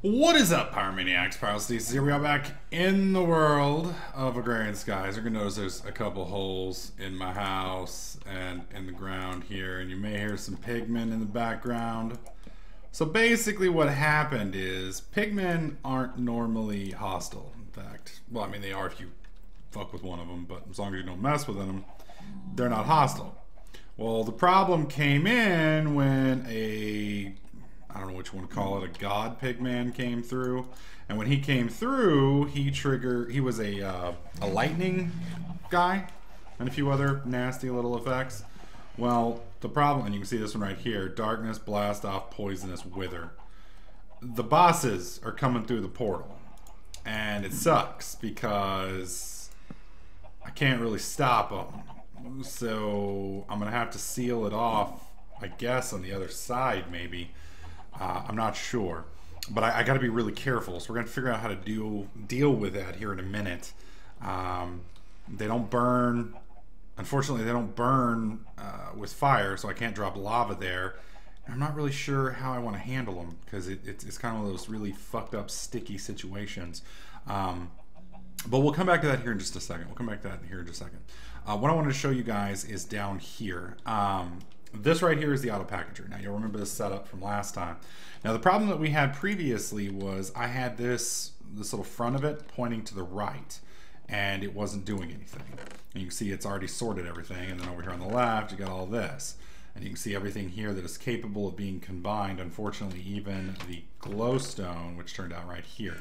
What is up, Power Maniacs? Pyrosthesis here. We are back in the world of Agrarian Skies. You're going to notice there's a couple holes in my house and in the ground here, and you may hear some pigmen in the background. So basically what happened is pigmen aren't normally hostile. In fact, well, I mean, they are if you fuck with one of them, but as long as you don't mess with them, they're not hostile. Well, the problem came in when I don't know what you want to call it, a god pigman came through. And when he came through, he was a lightning guy and a few other nasty little effects. Well, the problem, and you can see this one right here, darkness, blast off, poisonous, wither. The bosses are coming through the portal. And it sucks because I can't really stop them. So I'm going to have to seal it off, I guess, on the other side maybe. I'm not sure, but I got to be really careful. So we're going to figure out how to deal with that here in a minute. They don't burn. Unfortunately, they don't burn with fire, so I can't drop lava there. I'm not really sure how I want to handle them because it's kind of one of those really fucked up, sticky situations. But we'll come back to that here in just a second. What I wanted to show you guys is down here. This right here is the auto packager. Now you'll remember this setup from last time. Now the problem that we had previously was I had this little front of it pointing to the right and it wasn't doing anything. And you can see it's already sorted everything, and then over here on the left you got all this. And you can see everything here that is capable of being combined. Unfortunately, even the glowstone, which turned out right here.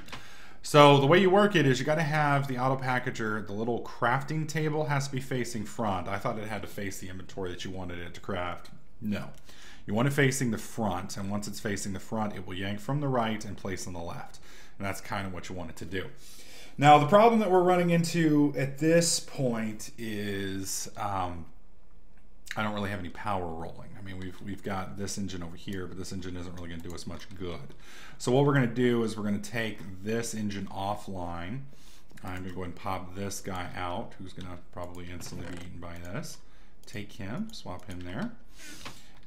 So the way you work it is you got to have the auto packager, the little crafting table has to be facing front. I thought it had to face the inventory that you wanted it to craft. No. You want it facing the front, and once it's facing the front, it will yank from the right and place on the left. And that's kind of what you want it to do. Now, the problem that we're running into at this point is I don't really have any power rolling. I mean, we've got this engine over here, but this engine isn't really going to do us much good. So what we're going to do is we're going to take this engine offline. I'm going to go ahead and pop this guy out, who's going to probably instantly be eaten by this. Take him, swap him there.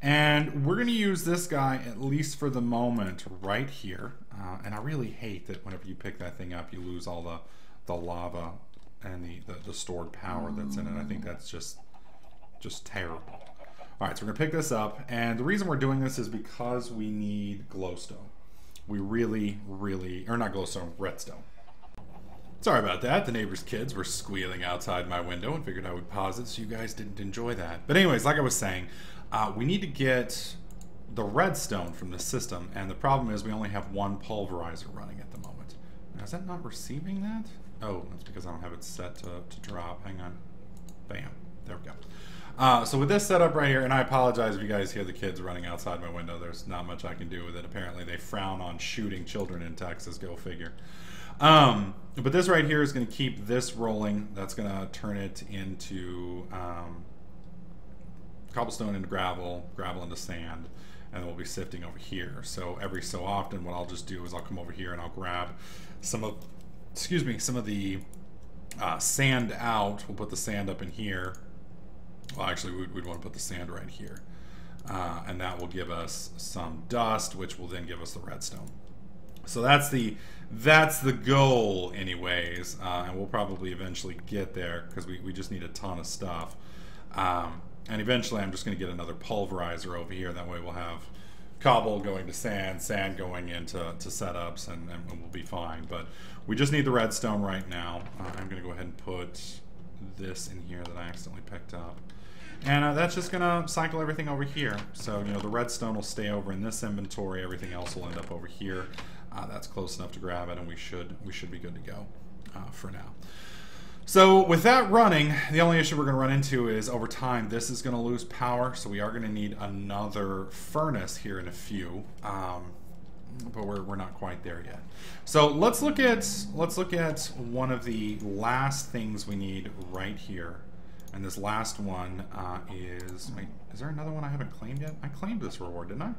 And we're going to use this guy, at least for the moment, right here. And I really hate that whenever you pick that thing up, you lose all the lava and the stored power that's in it. I think that's just terrible. All right, so we're gonna pick this up, and the reason we're doing this is because we need glowstone. We really, or not glowstone, redstone. Sorry about that. The neighbor's kids were squealing outside my window and figured I would pause it so you guys didn't enjoy that. But anyways, like I was saying, we need to get the redstone from the system, and the problem is we only have one pulverizer running at the moment. Now, is that not receiving that? Oh, that's because I don't have it set to drop. Hang on. Bam. There we go. So with this setup right here, and I apologize if you guys hear the kids running outside my window. There's not much I can do with it. Apparently they frown on shooting children in Texas. Go figure. But this right here is going to keep this rolling. That's going to turn it into cobblestone into gravel, gravel into sand, and then we'll be sifting over here. So every so often what I'll just do is I'll come over here and I'll grab some of the sand out. We'll put the sand up in here. Well, actually, we'd want to put the sand right here. And that will give us some dust, which will then give us the redstone. So that's the goal anyways. And we'll probably eventually get there because we just need a ton of stuff. And eventually I'm just going to get another pulverizer over here. That way we'll have cobble going to sand, sand going into setups, and we'll be fine. But we just need the redstone right now. I'm going to go ahead and put this in here that I accidentally picked up. And that's just going to cycle everything over here. So, you know, the redstone will stay over in this inventory. Everything else will end up over here. That's close enough to grab it, and we should be good to go for now. So with that running, the only issue we're going to run into is over time this is going to lose power. So we are going to need another furnace here in a few. But we're not quite there yet. So let's look at one of the last things we need right here. And this last one is... Wait, is there another one I haven't claimed yet? I claimed this reward, didn't I?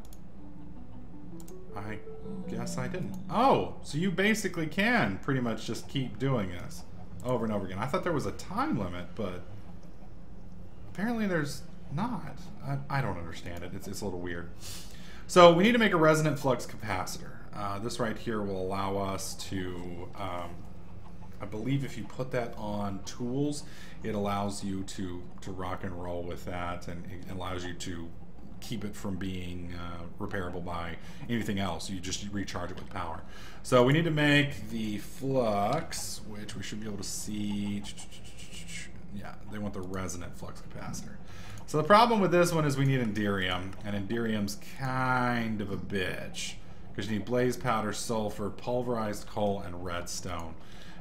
I guess I didn't. Oh, so you basically can pretty much just keep doing this over and over again. I thought there was a time limit, but apparently there's not. I don't understand it. It's a little weird. So we need to make a resonant flux capacitor. This right here will allow us to, I believe if you put that on tools, it allows you to rock and roll with that, and it allows you to keep it from being repairable by anything else. You just recharge it with power. So we need to make the flux, which we should be able to see. Yeah, they want the resonant flux capacitor. So the problem with this one is we need Enderium, and Enderium's kind of a bitch, because you need blaze powder, sulfur, pulverized coal, and redstone.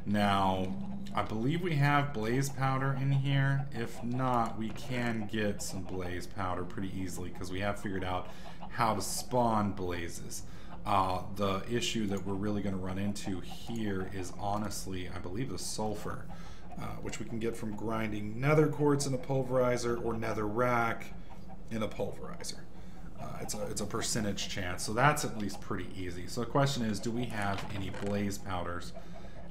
Now, I believe we have blaze powder in here. If not, we can get some blaze powder pretty easily, because we have figured out how to spawn blazes. The issue that we're really going to run into here is, honestly, I believe the sulfur, which we can get from grinding nether quartz in a pulverizer or nether rack in a pulverizer. It's a percentage chance, so that's at least pretty easy. So the question is, do we have any blaze powders?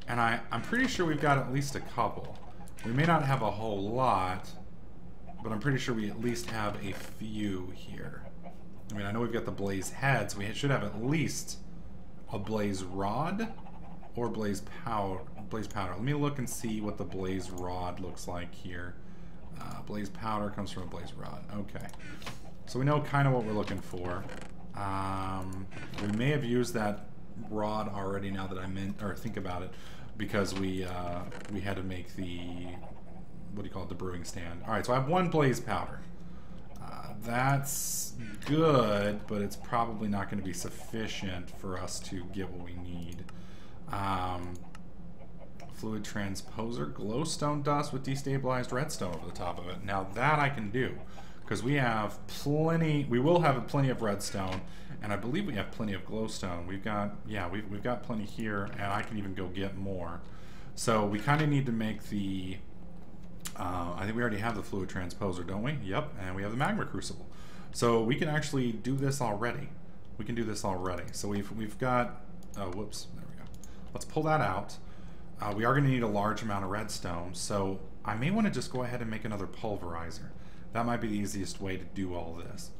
And I'm pretty sure we've got at least a couple. We may not have a whole lot, but I'm pretty sure we at least have a few here. I mean, I know we've got the blaze heads. We should have at least a blaze rod or blaze powder. Let me look and see what the blaze rod looks like here. Blaze powder comes from a blaze rod. Okay. So we know kind of what we're looking for. We may have used that rod already now that I think about it, because we had to make the, what do you call it, the brewing stand. All right, so I have one blaze powder. That's good, but it's probably not going to be sufficient for us to get what we need. Fluid transposer, glowstone dust with destabilized redstone over the top of it. Now that I can do, because we have plenty, we will have plenty of redstone, and I believe we have plenty of glowstone. We've got, yeah, we've got plenty here, and I can even go get more. So we kind of need to make the, I think we already have the fluid transposer, don't we? Yep, and we have the magma crucible. So we can actually do this already. We can do this already. So we've got, oh, whoops, there we go. Let's pull that out. We are going to need a large amount of redstone, so I may want to just go ahead and make another pulverizer. That might be the easiest way to do all this.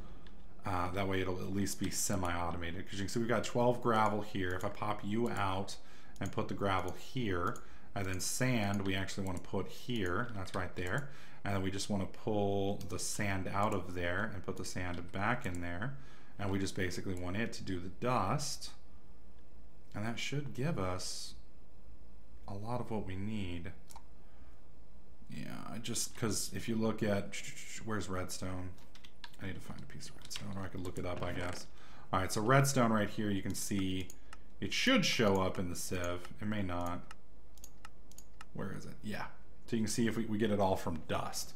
That way it'll at least be semi-automated. Because you can see we've got 12 gravel here. If I pop you out and put the gravel here, and then sand we actually want to put here, that's right there. And then we just want to pull the sand out of there and put the sand back in there. And we just basically want it to do the dust. And that should give us a lot of what we need. Yeah, just because if you look at, where's redstone? I need to find a piece of redstone, or I could look it up, I guess. All right, so redstone right here, you can see it should show up in the sieve. It may not. Where is it? Yeah. So you can see if we get it all from dust.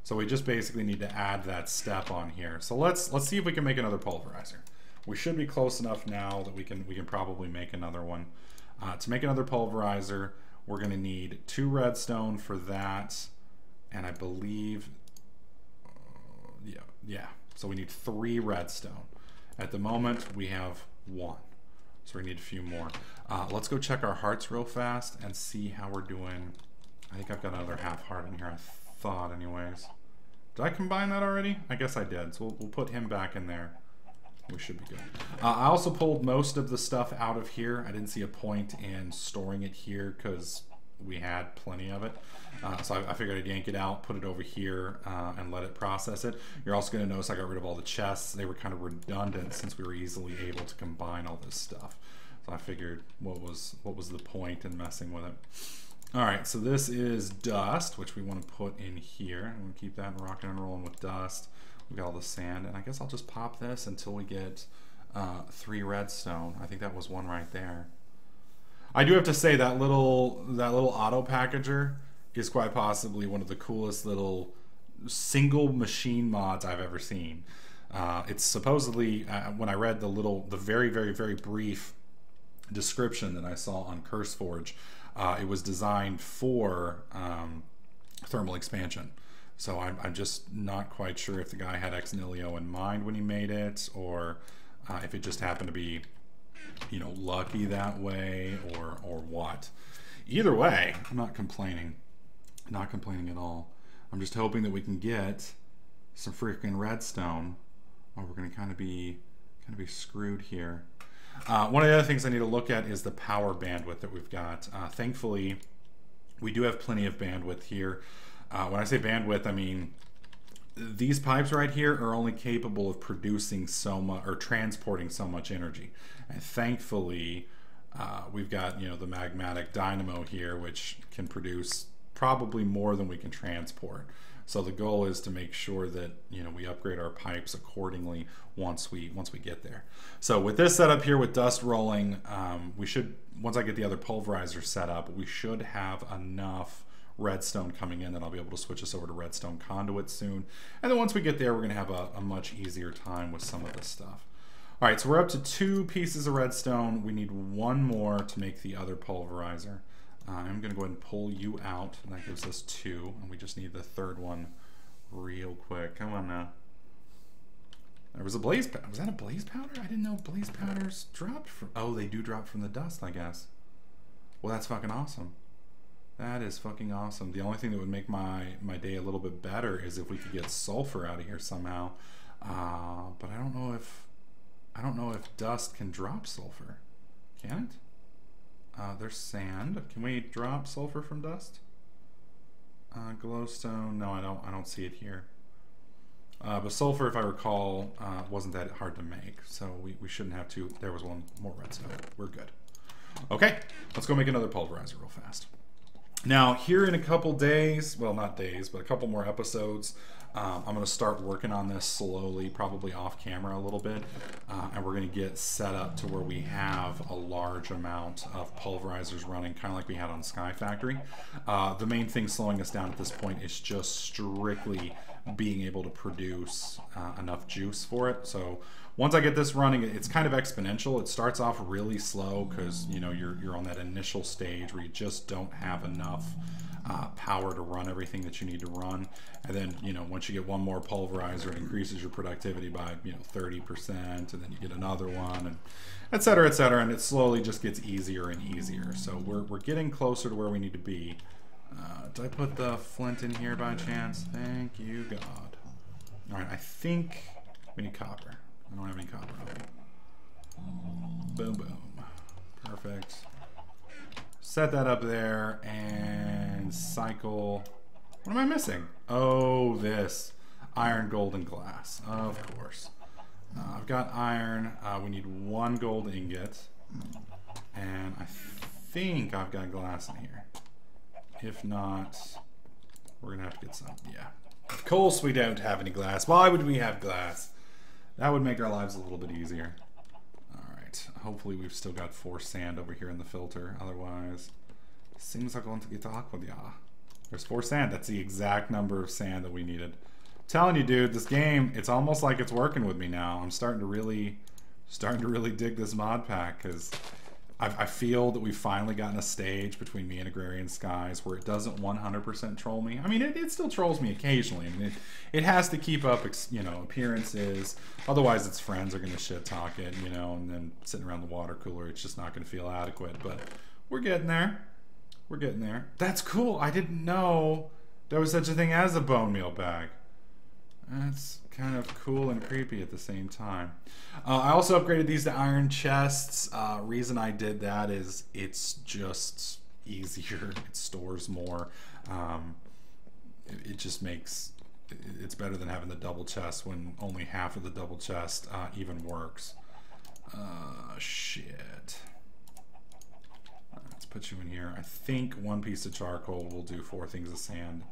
So we just basically need to add that step on here. So let's see if we can make another pulverizer. We should be close enough now that we can probably make another one. To make another pulverizer, we're going to need 2 redstone for that, and I believe, yeah. So we need 3 redstone. At the moment, we have 1. So we need a few more. Let's go check our hearts real fast and see how we're doing. I think I've got another half heart in here, I thought anyways. Did I combine that already? I guess I did. So we'll put him back in there. We should be good. I also pulled most of the stuff out of here. I didn't see a point in storing it here because we had plenty of it. So I figured I'd yank it out, put it over here, and let it process it. You're also going to notice I got rid of all the chests. They were kind of redundant since we were easily able to combine all this stuff. So I figured what was the point in messing with it. All right, so this is dust, which we want to put in here. I'm going to keep that rocking and rolling with dust. We've got all the sand, and I guess I'll just pop this until we get 3 redstone. I think that was 1 right there. I do have to say that little auto packager is quite possibly one of the coolest little single machine mods I've ever seen. It's supposedly, when I read the very, very, very brief description that I saw on CurseForge, it was designed for thermal expansion. So I'm just not quite sure if the guy had ex nihilo in mind when he made it, or if it just happened to be, you know, lucky that way, or what. Either way, I'm not complaining. Not complaining at all. I'm just hoping that we can get some freaking redstone, or we're gonna kind of be screwed here. One of the other things I need to look at is the power bandwidth that we've got. Thankfully, we do have plenty of bandwidth here. When I say bandwidth, I mean these pipes right here are only capable of producing so much or transporting so much energy. And thankfully, we've got, you know, the magmatic dynamo here, which can produce probably more than we can transport. So the goal is to make sure that, you know, we upgrade our pipes accordingly once we get there. So with this setup here with dust rolling, we should, once I get the other pulverizer set up, we should have enough redstone coming in that I'll be able to switch us over to redstone conduit soon. And then once we get there, we're gonna have a much easier time with some of this stuff. All right, so we're up to 2 pieces of redstone. We need 1 more to make the other pulverizer. I'm gonna go ahead and pull you out, and that gives us 2, and we just need the 3rd one real quick. Come on now. There was a blaze powder. Was that a blaze powder? I didn't know blaze powders dropped from, oh, they do drop from the dust, I guess. Well, that's fucking awesome. That is fucking awesome. The only thing that would make my day a little bit better is if we could get sulfur out of here somehow. But I don't know if dust can drop sulfur. Can it? There's sand. Can we drop sulfur from dust? Glowstone. No, I don't see it here. But sulfur, if I recall, wasn't that hard to make, so we shouldn't have to. There was 1 more redstone. We're good. Okay, let's go make another pulverizer real fast. Now, here in a couple days, well, not days, but a couple more episodes, I'm going to start working on this slowly, probably off camera a little bit, and we're going to get set up to where we have a large amount of pulverizers running, kind of like we had on Sky Factory. The main thing slowing us down at this point is just strictly being able to produce enough juice for it. So once I get this running, it's kind of exponential. It starts off really slow because, you know, you're on that initial stage where you just don't have enough power to run everything that you need to run. And then, you know, once you get 1 more pulverizer, it increases your productivity by, you know, 30%, and then you get another one, and et cetera, and it slowly just gets easier and easier. So we're getting closer to where we need to be. Did I put the flint in here by chance? Thank you, God. All right, I think we need copper. I don't have any copper on me. Boom, boom. Perfect. Set that up there and cycle. What am I missing? Oh, this. Iron, gold, and glass. Of course. I've got iron. We need 1 gold ingot. And I think I've got glass in here. If not, we're going to have to get some. Yeah. Of course we don't have any glass. Why would we have glass? That would make our lives a little bit easier. Alright. Hopefully we've still got 4 sand over here in the filter. Otherwise, things are going to get awkward, yeah. There's 4 sand. That's the exact number of sand that we needed. I'm telling you, dude, this game, it's almost like it's working with me now. I'm starting to really dig this mod pack, because I feel that we've finally gotten a stage between me and Agrarian Skies where it doesn't 100% troll me. I mean, it still trolls me occasionally. I mean, it has to keep up, you know, appearances. Otherwise, its friends are going to shit talk it, you know, and then sitting around the water cooler, it's just not going to feel adequate. But we're getting there. We're getting there. That's cool. I didn't know there was such a thing as a bone meal bag. That's kind of cool and creepy at the same time. I also upgraded these to iron chests. Reason I did that is it's just easier. It stores more. It just makes it's better than having the double chest when only half of the double chest even works. Shit. Let's put you in here. I think 1 piece of charcoal will do 4 things of sand.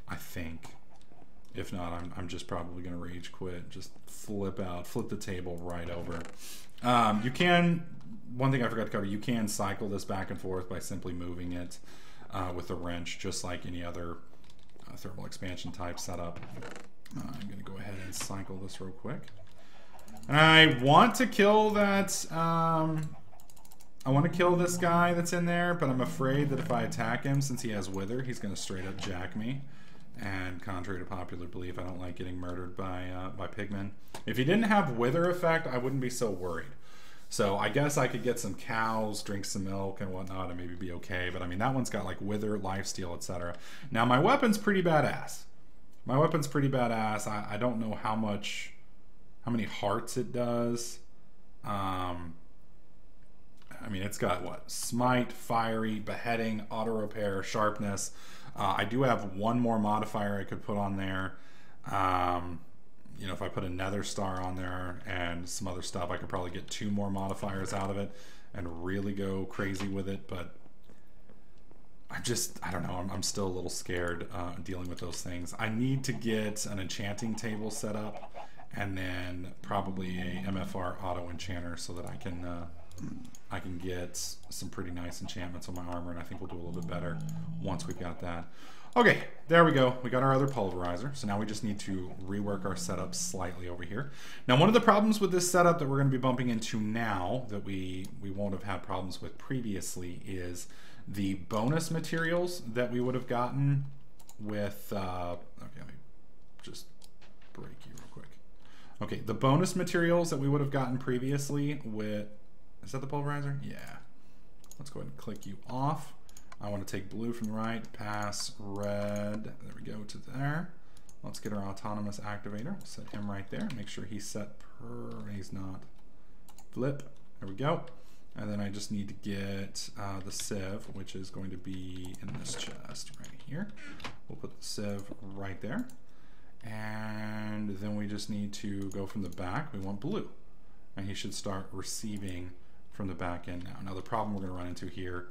I think. If not, I'm just probably going to rage quit. Just flip the table right over. You can, one thing I forgot to cover, you can cycle this back and forth by simply moving it with a wrench, just like any other thermal expansion type setup. I'm going to go ahead and cycle this real quick. And I want to kill that, I want to kill this guy that's in there, but I'm afraid that if I attack him, since he has wither, he's going to straight up jack me. And contrary to popular belief, I don't like getting murdered by pigmen. If he didn't have wither effect, I wouldn't be so worried. So I guess I could get some cows, drink some milk and whatnot, and maybe be okay. But I mean, that one's got like wither, lifesteal, etc. Now my weapon's pretty badass. My weapon's pretty badass. I don't know how many hearts it does. mean, it's got what? Smite, fiery, beheading, auto repair, sharpness. I do have one more modifier I could put on there. You know, if I put a nether star on there and some other stuff, I could probably get 2 more modifiers out of it and really go crazy with it. But I don't know, I'm still a little scared dealing with those things. I need to get an enchanting table set up and then probably a MFR auto enchanter so that I can get some pretty nice enchantments on my armor, and I think we'll do a little bit better once we've got that. Okay, there we go. We got our other pulverizer. So now we just need to rework our setup slightly over here. Now, one of the problems with this setup that we're going to be bumping into now that we won't have had problems with previously is the bonus materials that we would have gotten with, okay, let me just break you real quick. Okay, the bonus materials that we would have gotten previously with, is that the pulverizer? Yeah. Let's go ahead and click you off. I want to take blue from the right, pass red, there we go to there. Let's get our autonomous activator. We'll set him right there. Make sure he's set he's not. Flip, there we go. And then I just need to get the sieve, which is going to be in this chest right here. We'll put the sieve right there. And then we just need to go from the back. We want blue. And he should start receiving from the back end now. Now the problem we're going to run into here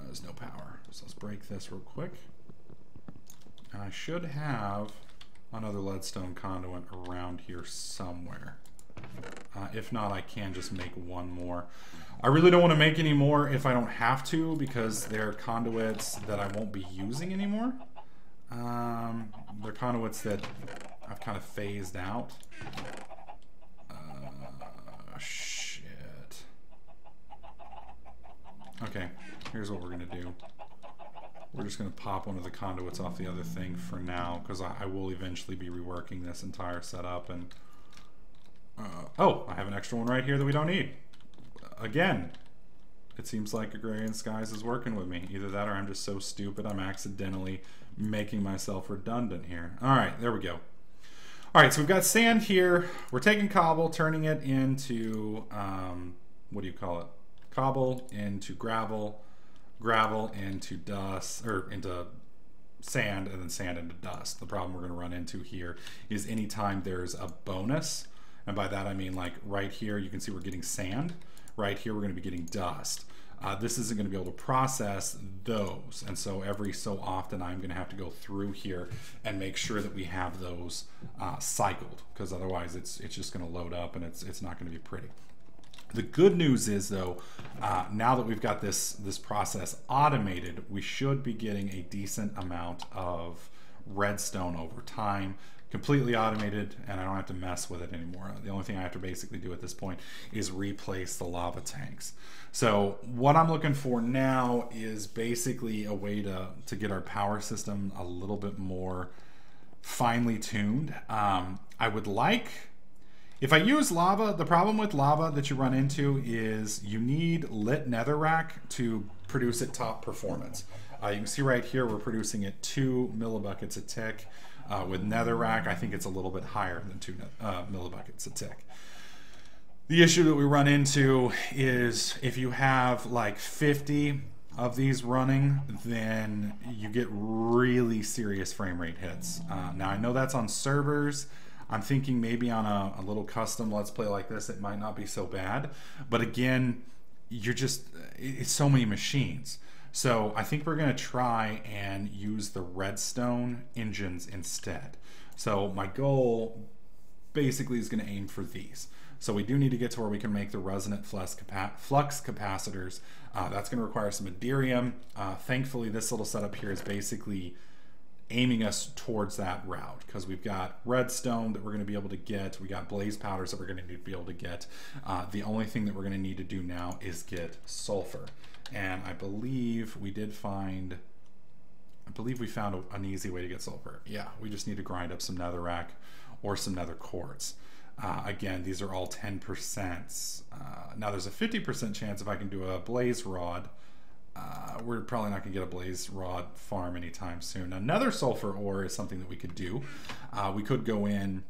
is no power. So let's break this real quick. And I should have another leadstone conduit around here somewhere. If not, I can just make one more. I really don't want to make any more if I don't have to, because they're conduits that I won't be using anymore. They're conduits that I've kind of phased out. Shit. Okay, here's what we're going to do. We're just going to pop one of the conduits off the other thing for now, because I will eventually be reworking this entire setup. And oh, I have an extra one right here that we don't need. Again, it seems like Agrarian Skies is working with me. Either that or I'm just so stupid I'm accidentally making myself redundant here. All right, there we go. All right, so we've got sand here. We're taking cobble, turning it into, what do you call it? Cobble into gravel, gravel into dust, or into sand, and then sand into dust. The problem we're going to run into here is anytime there's a bonus, and by that I mean like right here you can see we're getting sand. Right here we're going to be getting dust. This isn't going to be able to process those, and so every so often I'm going to have to go through here and make sure that we have those cycled, because otherwise it's just going to load up and it's not going to be pretty. The good news is though, now that we've got this process automated, we should be getting a decent amount of redstone over time. Completely automated, and I don't have to mess with it anymore. The only thing I have to basically do at this point is replace the lava tanks. So what I'm looking for now is basically a way to get our power system a little bit more finely tuned. I would like, if I use lava, the problem with lava that you run into is you need lit netherrack to produce at top performance. You can see right here we're producing at 2 millibuckets a tick. With netherrack, I think it's a little bit higher than 2 millibuckets a tick. The issue that we run into is if you have like 50 of these running, then you get really serious frame rate hits. Now I know that's on servers. I'm thinking maybe on a little custom Let's Play like this, it might not be so bad. But again, it's so many machines. So I think we're going to try and use the redstone engines instead. So my goal basically is going to aim for these. So we do need to get to where we can make the resonant flux capacitors. That's going to require some Aderium. Thankfully, this little setup here is basically aiming us towards that route, because we've got redstone that we're going to be able to get. We got blaze powders that we're going to need to be able to get. The only thing that we're going to need to do now is get sulfur. And I believe we found an easy way to get sulfur. Yeah, we just need to grind up some netherrack or some nether quartz. Again, these are all 10%. Now there's a 50% chance if I can do a blaze rod. We're probably not going to get a blaze rod farm anytime soon. Another sulfur ore is something that we could do. We could go in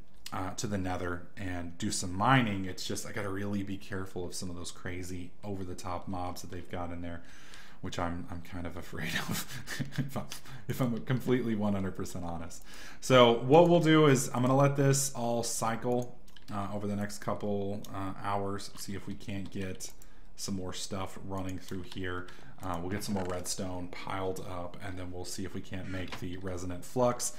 to the nether and do some mining. It's just I got to really be careful of some of those crazy over-the-top mobs that they've got in there, which I'm kind of afraid of if I'm completely 100% honest. So what we'll do is I'm going to let this all cycle over the next couple hours, see if we can't get some more stuff running through here. We'll get some more redstone piled up, and then we'll see if we can't make the resonant flux.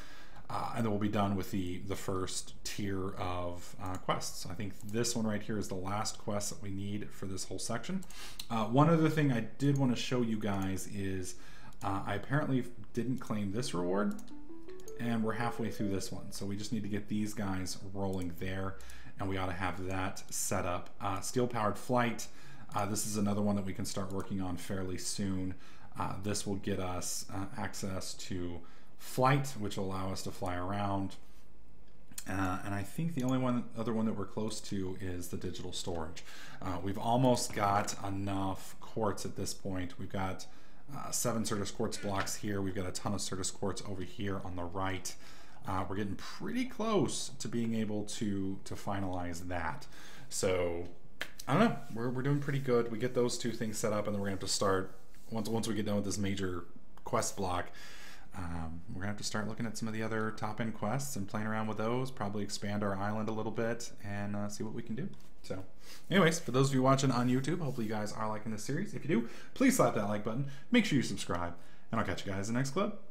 And then we'll be done with the first tier of quests. I think this one right here is the last quest that we need for this whole section. One other thing I did want to show you guys is I apparently didn't claim this reward, and we're halfway through this one. So we just need to get these guys rolling there, and we ought to have that set up. Steel-powered flight. This is another one that we can start working on fairly soon. This will get us access to flight, which will allow us to fly around, and I think the only other one that we're close to is the digital storage. We've almost got enough quartz at this point. We've got 7 Certus quartz blocks here. We've got a ton of Certus quartz over here on the right. We're getting pretty close to being able to finalize that. So I don't know, we're doing pretty good. We get those 2 things set up, and then we're gonna have to start once we get done with this major quest block. We're gonna have to start looking at some of the other top-end quests and playing around with those, probably expand our island a little bit and see what we can do. So anyways, for those of you watching on YouTube, hopefully you guys are liking this series. If you do, please slap that like button, make sure you subscribe, and I'll catch you guys in the next clip.